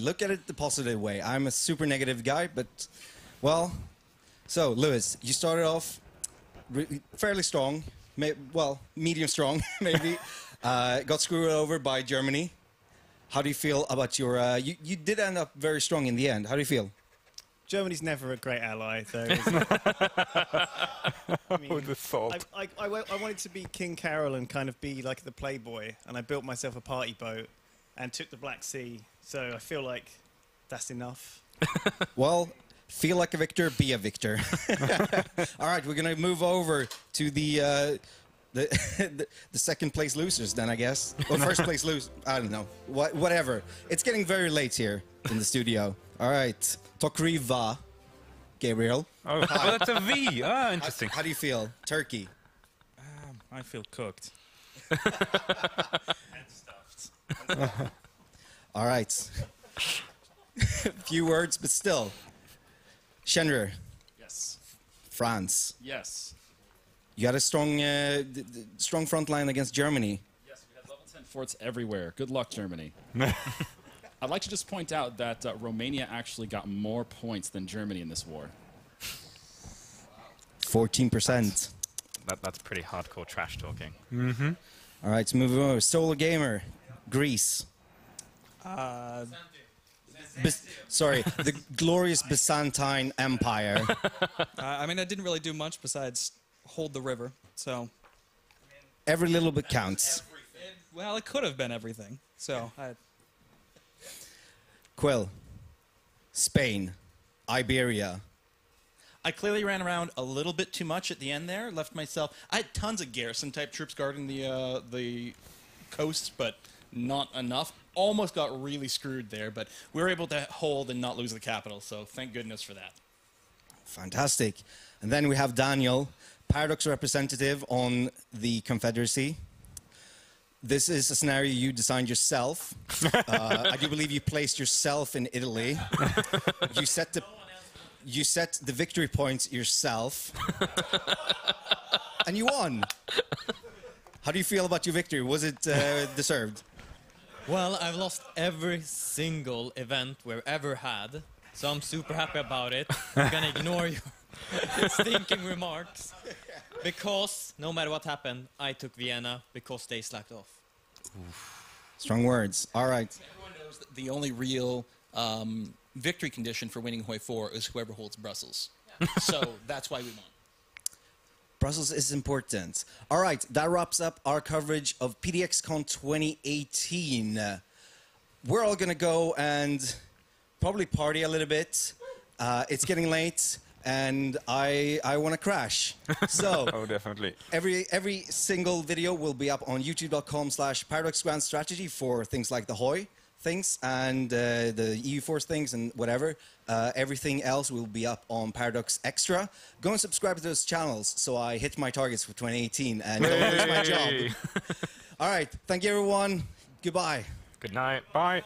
Look at it the positive way. I'm a super negative guy, but, well, so, Lewis, you started off fairly strong, well, medium strong, maybe. Got screwed over by Germany. How do you feel about your... you did end up very strong in the end. How do you feel? Germany's never a great ally, though. I mean, With the thought. I wanted to be King Carol and kind of be like the playboy, and I built myself a party boat and took the Black Sea, so I feel like that's enough. Well, feel like a victor, be a victor. All right, we're going to move over to the second place losers then, I guess. Or first place losers. I don't know. Whatever. It's getting very late here in the studio. All right. Tokriva, Gabriel. Oh, that's a V. Ah, interesting. How do you feel? Turkey. I feel cooked. And stuffed. All right. Few words, but still. Shenryyr. Yes. France. Yes. You had a strong front line against Germany. Yes, we had level 10 forts everywhere. Good luck, Germany. I'd like to just point out that Romania actually got more points than Germany in this war. 14%. That's pretty hardcore trash talking. Mm-hmm. All right, so moving over. SolarGamer, Greece. Sorry, the glorious Byzantine Empire. I mean, I didn't really do much besides hold the river, so... Every little bit counts. Well, it could have been everything, so... Quill, Spain, Iberia. I clearly ran around a little bit too much at the end there. Left myself... I had tons of garrison-type troops guarding the coast, but not enough. Almost got really screwed there, but we were able to hold and not lose the capital, so thank goodness for that. Fantastic. And then we have Daniel, Paradox representative on the Confederacy. This is a scenario you designed yourself. I do believe you placed yourself in Italy. You set the victory points yourself. And you won. How do you feel about your victory? Was it deserved? Well, I've lost every single event we've ever had, so I'm super happy about it. I'm gonna ignore your stinking remarks, because no matter what happened, I took Vienna because they slacked off. Strong words. All right. Everyone knows that the only real victory condition for winning Hoi 4 is whoever holds Brussels. Yeah. So that's why we won. Brussels is important. All right, that wraps up our coverage of PDXCon 2018. We're all going to go and probably party a little bit. It's getting late, and I want to crash. So, oh, definitely. Every single video will be up on youtube.com/ParadoxGrandStrategy for things like the Hoi things and the EU Force things and whatever. Everything else will be up on Paradox Extra. Go and subscribe to those channels so I hit my targets for 2018 and don't lose my job. All right. Thank you, everyone. Goodbye. Good night. Bye.